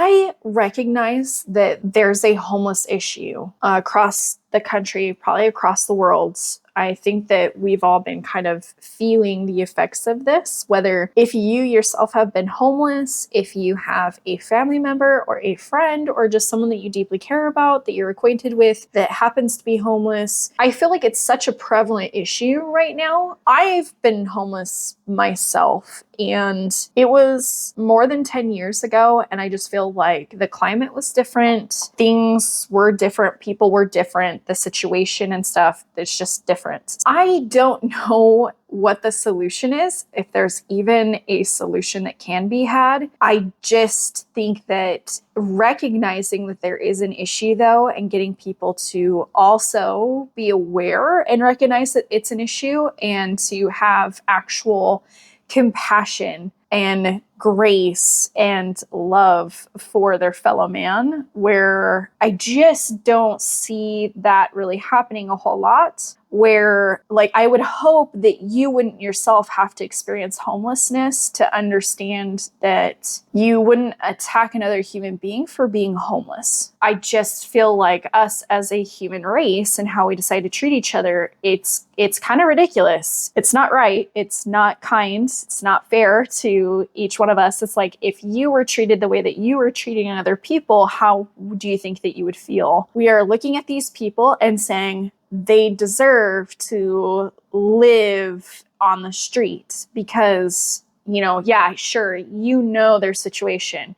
I recognize that there's a homeless issue across the country, probably across the world. I think that we've all been kind of feeling the effects of this, whether if you yourself have been homeless, if you have a family member or a friend or just someone that you deeply care about, that you're acquainted with that happens to be homeless. I feel like it's such a prevalent issue right now. I've been homeless myself, and it was more than 10 years ago, and I just feel like the climate was different, things were different, people were different, the situation and stuff, it's just different. I don't know what the solution is, if there's even a solution that can be had. I just think that recognizing that there is an issue, though, and getting people to also be aware and recognize that it's an issue and to have actual compassion and grace and love for their fellow man, where I just don't see that really happening a whole lot. Where, like, I would hope that you wouldn't yourself have to experience homelessness to understand that you wouldn't attack another human being for being homeless. I just feel like us as a human race and how we decide to treat each other, it's kind of ridiculous. It's not right. It's not kind. It's not fair to each one of us. It's like, if you were treated the way that you were treating other people, how do you think that you would feel? We are looking at these people and saying, they deserve to live on the street because, yeah, sure, their situation.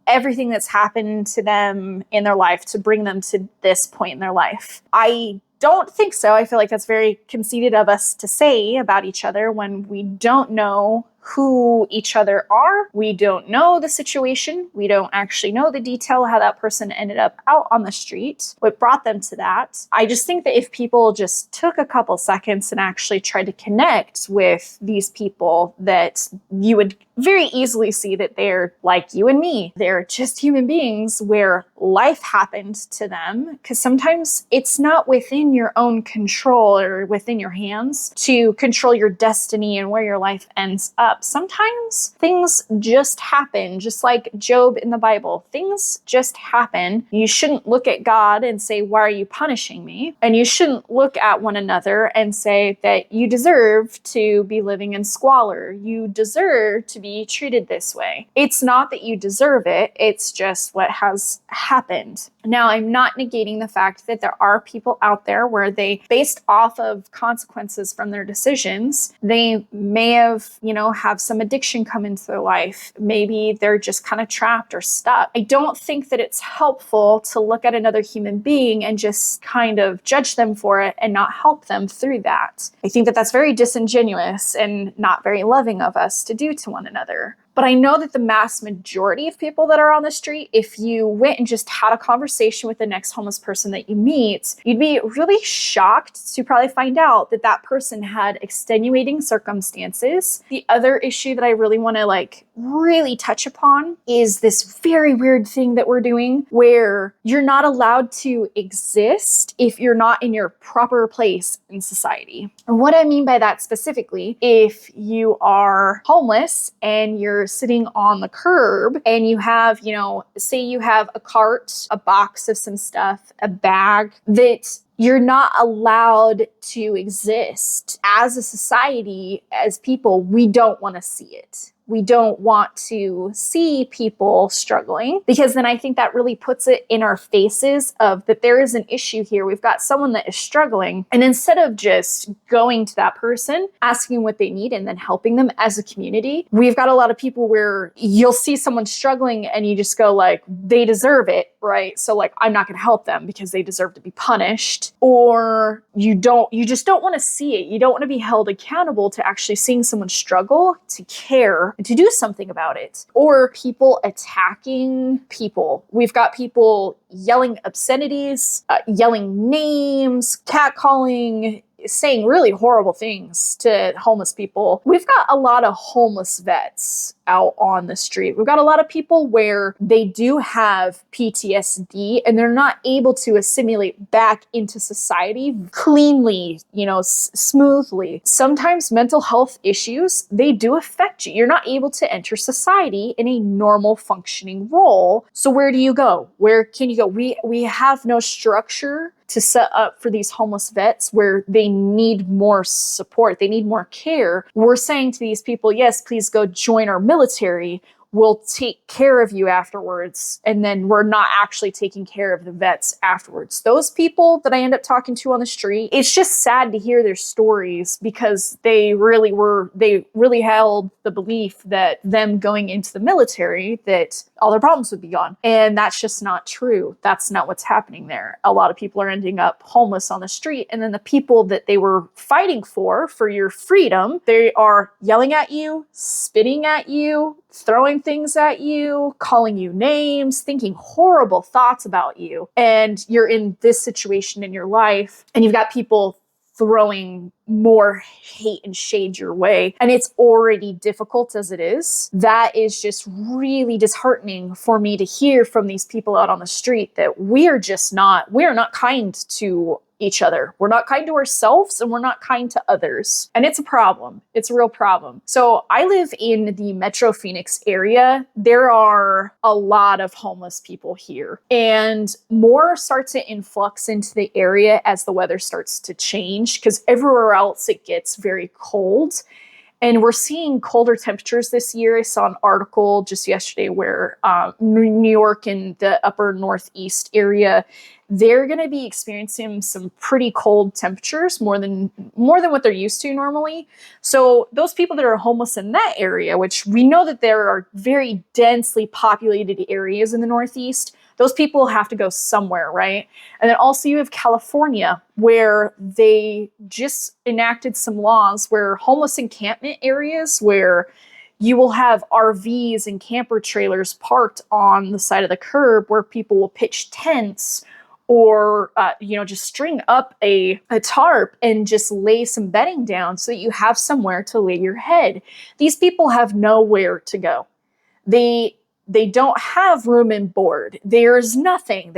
Everything that's happened to them in their life to bring them to this point in their life. I don't think so. I feel like that's very conceited of us to say about each other when we don't know who each other are. We don't know the situation. We don't actually know the detail how that person ended up out on the street, what brought them to that. I just think that if people just took a couple seconds and actually tried to connect with these people, that you would very easily see that they're like you and me. They're just human beings where life happened to them, because sometimes it's not within your own control or within your hands to control your destiny and where your life ends up. Sometimes things just happen, just like Job in the Bible. Things just happen. You shouldn't look at God and say, why are you punishing me? And you shouldn't look at one another and say that you deserve to be living in squalor. You deserve to be treated this way. It's not that you deserve it. It's just what has happened. Now, I'm not negating the fact that there are people out there where they, based off of consequences from their decisions, they may have, have some addiction come into their life. Maybe they're just kind of trapped or stuck. I don't think that it's helpful to look at another human being and just kind of judge them for it and not help them through that. I think that that's very disingenuous and not very loving of us to do to one another. But I know that the mass majority of people that are on the street, if you went and just had a conversation with the next homeless person that you meet, you'd be really shocked to probably find out that that person had extenuating circumstances. The other issue that I really want to really touch upon is this very weird thing that we're doing where you're not allowed to exist if you're not in your proper place in society. And what I mean by that specifically, if you are homeless and you're sitting on the curb and you have, say you have a cart, a box of some stuff, a bag, that you're not allowed to exist as a society, as people. We don't want to see it. We don't want to see people struggling, because then I think that really puts it in our faces of that there is an issue here. We've got someone that is struggling. And instead of just going to that person, asking what they need and then helping them as a community, we've got a lot of people where you'll see someone struggling and you just go they deserve it, right? So I'm not going to help them because they deserve to be punished. Or you just don't want to see it. You don't want to be held accountable to actually seeing someone struggle, to care, and to do something about it. Or people attacking people. We've got people yelling obscenities, yelling names, catcalling, saying really horrible things to homeless people. We've got a lot of homeless vets out on the street. We've got a lot of people where they do have PTSD and they're not able to assimilate back into society cleanly, smoothly. Sometimes mental health issues, they do affect you. You're not able to enter society in a normal functioning role. So where do you go? Where can you go? We have no structure to set up for these homeless vets where they need more support. They need more care. We're saying to these people, yes, please go join our military. We'll take care of you afterwards. And then we're not actually taking care of the vets afterwards. Those people that I end up talking to on the street, it's just sad to hear their stories because they really held the belief that them going into the military, that all their problems would be gone. And that's just not true. That's not what's happening there. A lot of people are ending up homeless on the street. And then the people that they were fighting for your freedom, they are yelling at you, spitting at you, throwing things at you, calling you names, thinking horrible thoughts about you. And you're in this situation in your life and you've got people throwing more hate and shade your way. And it's already difficult as it is. That is just really disheartening for me to hear from these people out on the street that we are not kind to each other. We're not kind to ourselves and we're not kind to others. And it's a problem. It's a real problem. So I live in the Metro Phoenix area. There are a lot of homeless people here and more start to influx into the area as the weather starts to change because everywhere else it gets very cold. And we're seeing colder temperatures this year. I saw an article just yesterday where New York and the upper northeast area, they're going to be experiencing some pretty cold temperatures, more than what they're used to normally. So those people that are homeless in that area, which we know that there are very densely populated areas in the Northeast, those people have to go somewhere, right? And then also you have California, where they just enacted some laws where homeless encampment areas where you will have RVs and camper trailers parked on the side of the curb where people will pitch tents or, just string up a tarp and just lay some bedding down so that you have somewhere to lay your head. These people have nowhere to go. They don't have room and board. There's nothing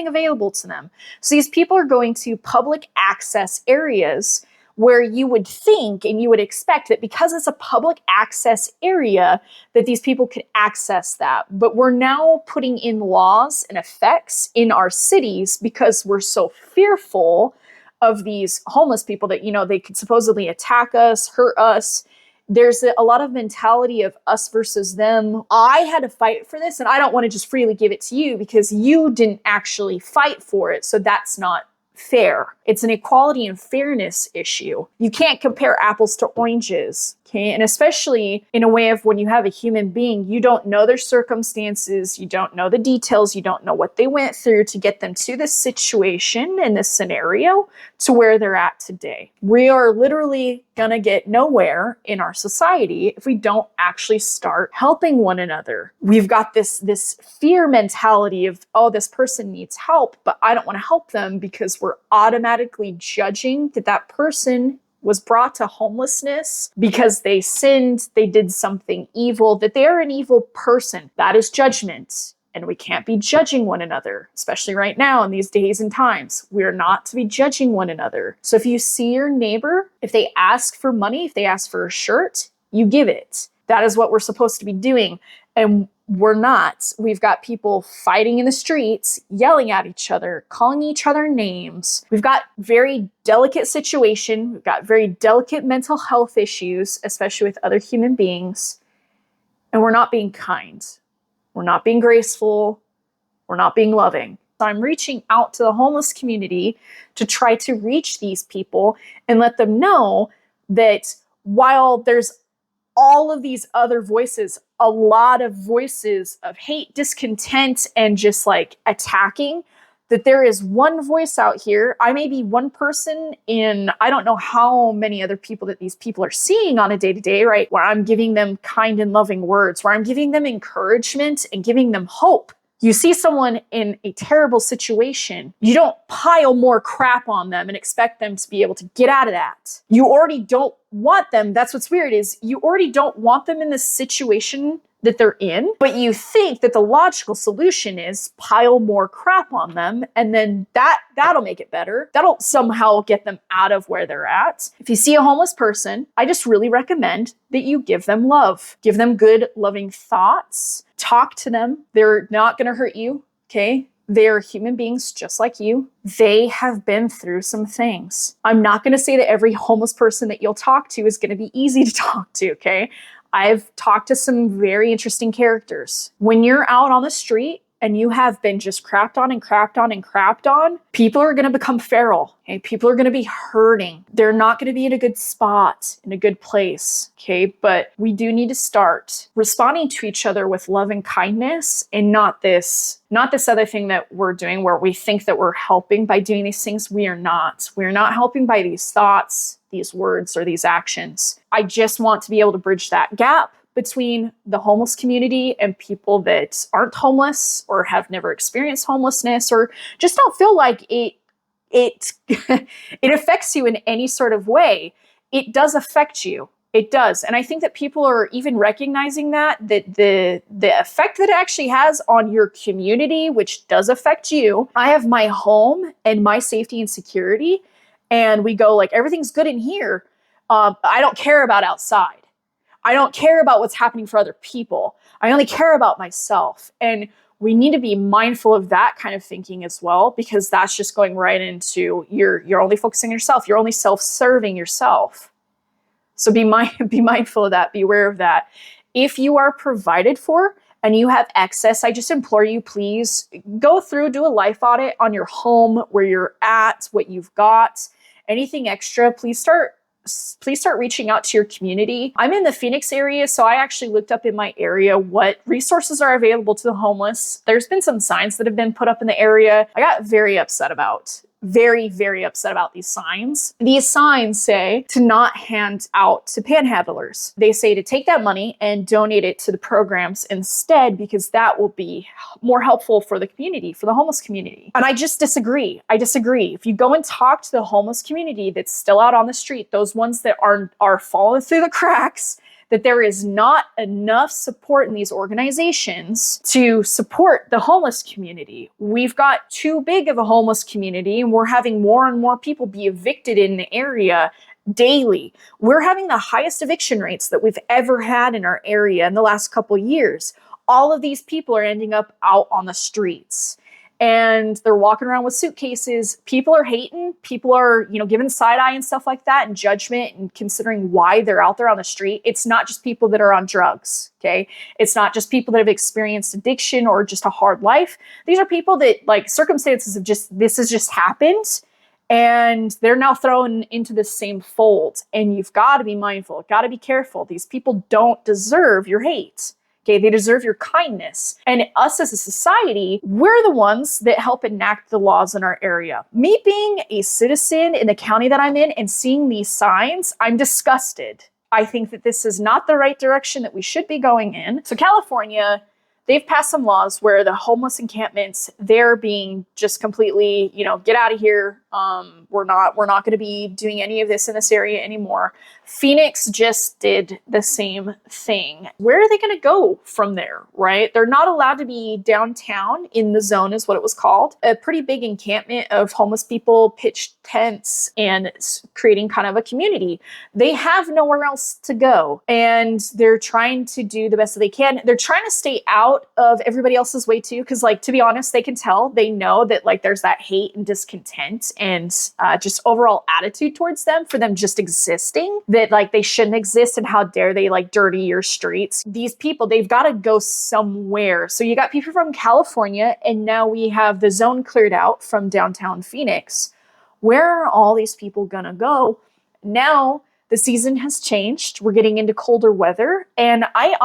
available to them. So these people are going to public access areas where you would think and you would expect that because it's a public access area that these people could access that. But we're now putting in laws and effects in our cities because we're so fearful of these homeless people that, they could supposedly attack us, hurt us. There's a lot of mentality of us versus them. I had to fight for this, and I don't want to just freely give it to you because you didn't actually fight for it. So that's not fair. It's an equality and fairness issue. You can't compare apples to oranges, okay? And especially in a way of when you have a human being, you don't know their circumstances, you don't know the details, you don't know what they went through to get them to this situation and this scenario to where they're at today. We are literally gonna get nowhere in our society if we don't actually start helping one another. We've got this fear mentality of, oh, this person needs help, but I don't want to help them because we're automatically judging that person was brought to homelessness because they sinned, they did something evil, that they're an evil person. That is judgment. And we can't be judging one another, especially right now in these days and times. We're not to be judging one another. So if you see your neighbor, if they ask for money, if they ask for a shirt, you give it. That is what we're supposed to be doing. And we're not. We've got people fighting in the streets, yelling at each other, calling each other names. We've got very delicate situation. We've got very delicate mental health issues, especially with other human beings. And we're not being kind. We're not being graceful. We're not being loving. So I'm reaching out to the homeless community to try to reach these people and let them know that while there's all of these other voices, a lot of voices of hate, discontent, and just like attacking, that there is one voice out here. I may be one person in, I don't know how many other people that these people are seeing on a day-to-day, right? Where I'm giving them kind and loving words, where I'm giving them encouragement and giving them hope You see someone in a terrible situation, you don't pile more crap on them and expect them to be able to get out of that. You already don't want them. That's what's weird, is you already don't want them in this situation that they're in, but you think that the logical solution is pile more crap on them, and then that'll make it better. That'll somehow get them out of where they're at. If you see a homeless person, I just really recommend that you give them love. Give them good, loving thoughts. Talk to them. They're not going to hurt you, okay? They're human beings just like you. They have been through some things. I'm not going to say that every homeless person that you'll talk to is going to be easy to talk to, okay? I've talked to some very interesting characters. When you're out on the street and you have been just crapped on and crapped on and crapped on, people are going to become feral. Okay? People are going to be hurting. They're not going to be in a good spot, in a good place. Okay, but we do need to start responding to each other with love and kindness, and not this other thing that we're doing where we think that we're helping by doing these things. We are not. We're not helping by these thoughts, these words, or these actions. I just want to be able to bridge that gap between the homeless community and people that aren't homeless or have never experienced homelessness or just don't feel like it it affects you in any sort of way. It does affect you. It does. And I think that people are even recognizing that the effect that it actually has on your community, which does affect you. I have my home and my safety and security, and we go like, everything's good in here. I don't care about outside. I don't care about what's happening for other people. I only care about myself. And we need to be mindful of that kind of thinking as well, because that's just going right into you're only focusing on yourself. You're only self-serving yourself. So be mindful of that. Be aware of that. If you are provided for and you have excess, I just implore you, please go through, do a life audit on your home, where you're at, what you've got. Anything extra, please start reaching out to your community. I'm in the Phoenix area, so I actually looked up in my area what resources are available to the homeless. There's been some signs that have been put up in the area. I got very upset about these signs. These signs say to not hand out to panhandlers. They say to take that money and donate it to the programs instead, because that will be more helpful for the community, for the homeless community. And I just disagree. If you go and talk to the homeless community that's still out on the street, those ones that are falling through the cracks, that there is not enough support in these organizations to support the homeless community. We've got too big of a homeless community, and we're having more and more people be evicted in the area daily. We're having the highest eviction rates that we've ever had in our area in the last couple of years. All of these people are ending up out on the streets. And they're walking around with suitcases. People are hating. People are, giving side eye and stuff like that, and judgment, and considering why they're out there on the street. It's not just people that are on drugs, okay? It's not just people that have experienced addiction or just a hard life. These are people that, circumstances have this has just happened, and they're now thrown into the same fold. And you've got to be mindful, got to be careful. These people don't deserve your hate. Okay, they deserve your kindness. And us as a society, we're the ones that help enact the laws in our area. Me being a citizen in the county that I'm in and seeing these signs, I'm disgusted. I think that this is not the right direction that we should be going in. So California, they've passed some laws where the homeless encampments, they're being just completely, get out of here. We're not going to be doing any of this in this area anymore. Phoenix just did the same thing. Where are they going to go from there, right? They're not allowed to be downtown in the zone, is what it was called. A pretty big encampment of homeless people pitched tents and creating kind of a community. They have nowhere else to go, and they're trying to do the best that they can. They're trying to stay out of everybody else's way too, because to be honest, they can tell, they know that there's that hate and discontent and just overall attitude towards them, for them just existing, that they shouldn't exist, and how dare they dirty your streets. These people, they've got to go somewhere. So you got people from California, and now we have the zone cleared out from downtown Phoenix. Where are all these people gonna go? Now the season has changed. We're getting into colder weather, and I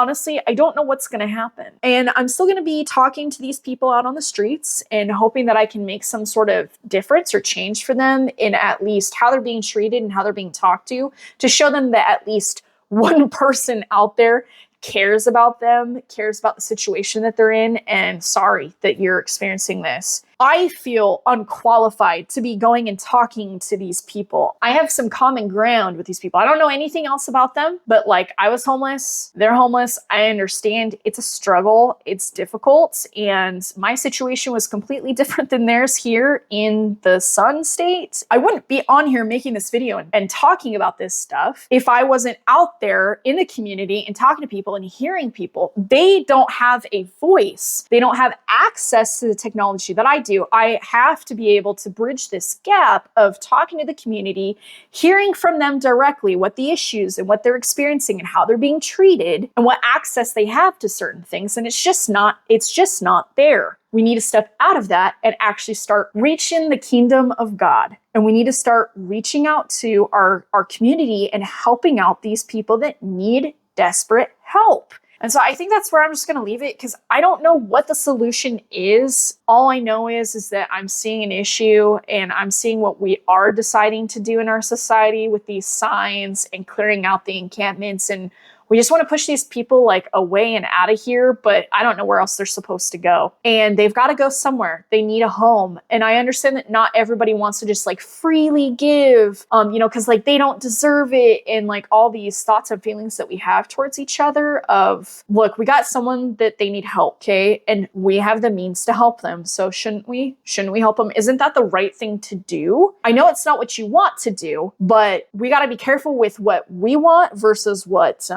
don't know what's going to happen. And I'm still going to be talking to these people out on the streets and hoping that I can make some sort of difference or change for them in at least how they're being treated and how they're being talked to show them that at least one person out there cares about them, cares about the situation that they're in, and sorry that you're experiencing this. I feel unqualified to be going and talking to these people. I have some common ground with these people. I don't know anything else about them, but like, I was homeless, they're homeless. I understand it's a struggle, it's difficult, and my situation was completely different than theirs here in the Sun State. I wouldn't be on here making this video and talking about this stuff if I wasn't out there in the community and talking to people and hearing people. They don't have a voice. They don't have access to the technology that I do. I have to be able to bridge this gap of talking to the community, hearing from them directly what the issues and what they're experiencing and how they're being treated and what access they have to certain things. And it's just not there. We need to step out of that and actually start reaching the kingdom of God. And we need to start reaching out to our community and helping out these people that need desperate help. And so I think that's where I'm just going to leave it, because I don't know what the solution is. All I know is that I'm seeing an issue, and I'm seeing what we are deciding to do in our society with these signs and clearing out the encampments. And we just want to push these people like away and out of here, but I don't know where else they're supposed to go. And they've got to go somewhere. They need a home. And I understand that not everybody wants to just like freely give, because like they don't deserve it. And like all these thoughts and feelings that we have towards each other of, look, we got someone that they need help, okay? And we have the means to help them. So shouldn't we help them? Isn't that the right thing to do? I know it's not what you want to do, but we got to be careful with what we want versus what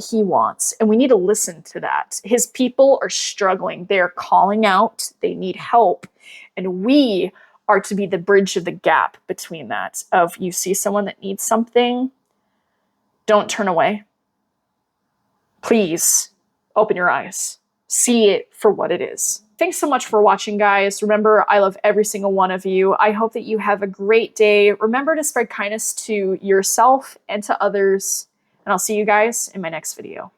he wants. And we need to listen to that. His people are struggling. They're calling out. They need help. And we are to be the bridge of the gap between that. Of, you see someone that needs something, don't turn away. Please open your eyes. See it for what it is. Thanks so much for watching, guys. Remember, I love every single one of you. I hope that you have a great day. Remember to spread kindness to yourself and to others. And I'll see you guys in my next video.